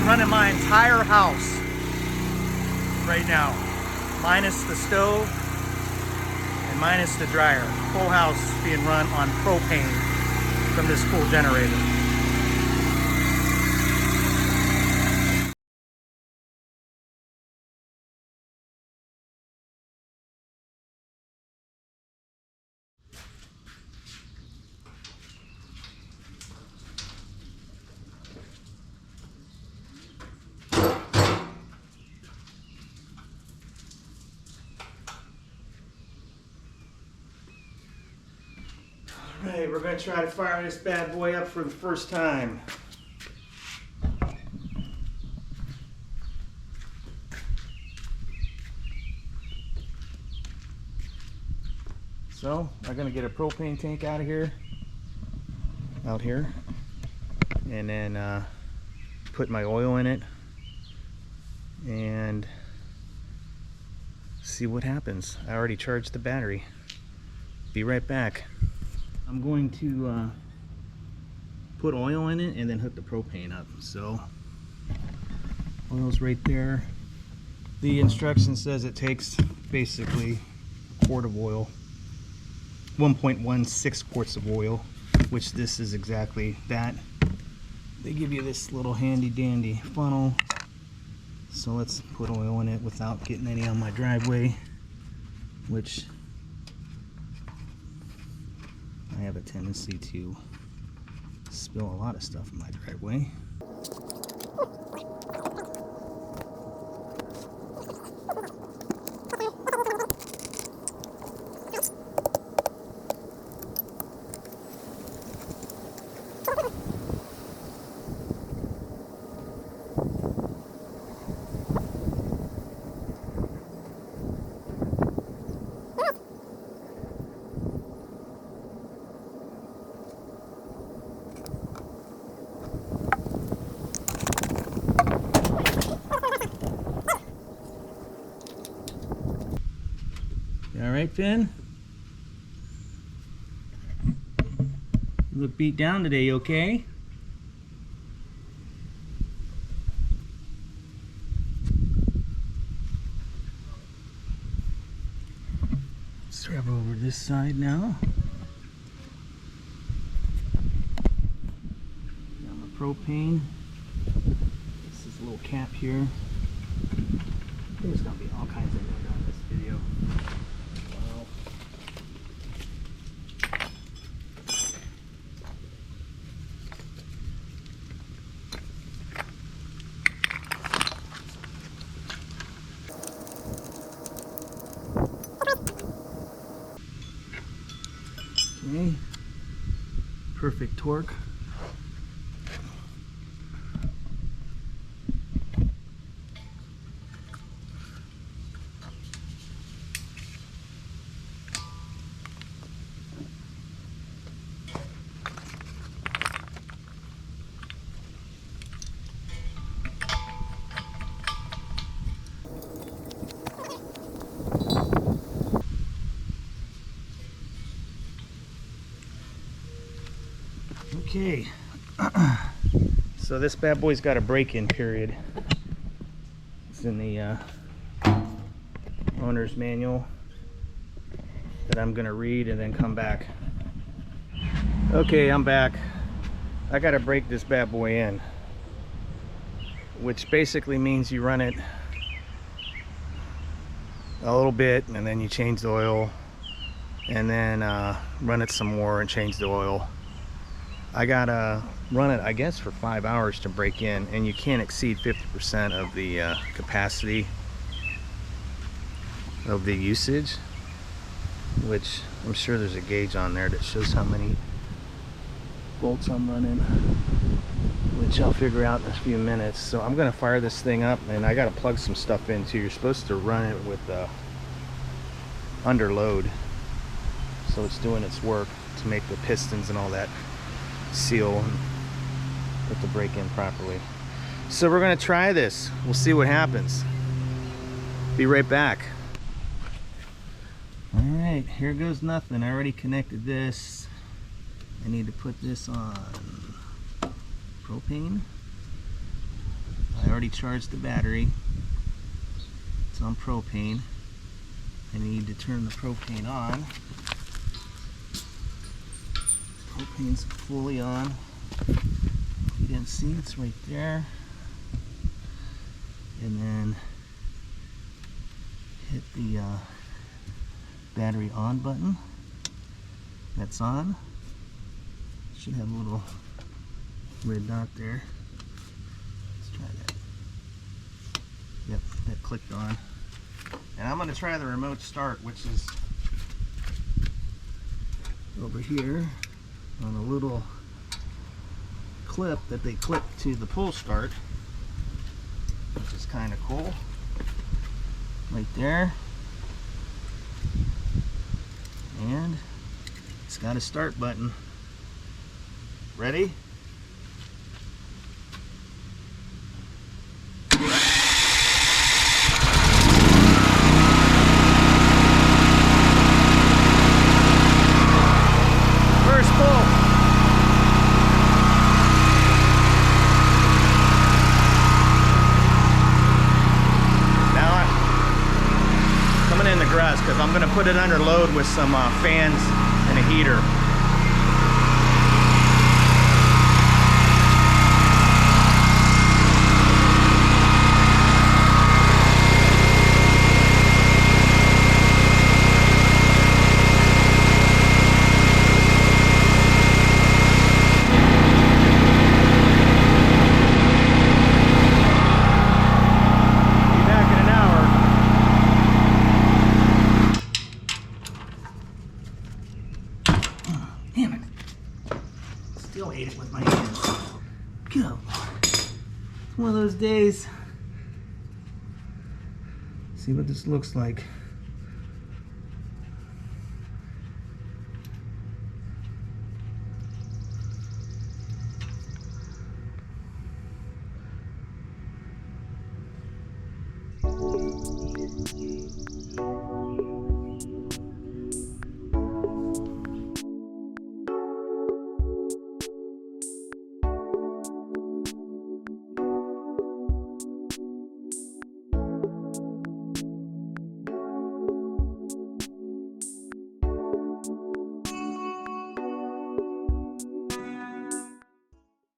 running my entire house right now, minus the stove and minus the dryer. Full house being run on propane from this full generator. Alright, we're going to try to fire this bad boy up for the first time. So, I'm going to get a propane tank out here, and then put my oil in it and see what happens. I already charged the battery. Be right back. I'm going to put oil in it and then hook the propane up. So oil's right there. The instruction says it takes basically a quart of oil, 1.16 quarts of oil, which this is exactly that. They give you this little handy dandy funnel. So let's put oil in it without getting any on my driveway, which I have a tendency to spill a lot of stuff in my driveway. All right, Finn? You look beat down today, you okay? Let's travel over this side now. Got my propane. This is a little cap here. There's gonna be all kinds of things on this video. Okay, perfect torque. Okay, so this bad boy's got a break-in period. It's in the owner's manual that I'm gonna read and then come back. Okay, I'm back. I gotta break this bad boy in, which basically means you run it a little bit and then you change the oil and then run it some more and change the oil. I gotta run it, I guess, for 5 hours to break in, and you can't exceed 50% of the capacity of the usage, which I'm sure there's a gauge on there that shows how many volts I'm running, which I'll figure out in a few minutes. So I'm gonna fire this thing up, and I gotta plug some stuff in too. You're supposed to run it with under load, so it's doing its work to make the pistons and all that seal and put the brake in properly. So we're gonna try this. We'll see what happens. Be right back. All right, here goes nothing. I already connected this. I need to put this on propane. I already charged the battery. It's on propane. I need to turn the propane on. Propane's fully on. If you didn't see, it's right there. And then hit the battery on button. That's on. Should have a little red dot there. Let's try that. Yep, that clicked on. And I'm going to try the remote start, which is over here on a little clip that they clip to the pull start, which is kind of cool. Right there. And it's got a start button. Ready? First pull. Now I'm coming in the garage because I'm going to put it under load with some fans and a heater. Damn it. Still ate it with my hands. Go. It's one of those days. See what this looks like.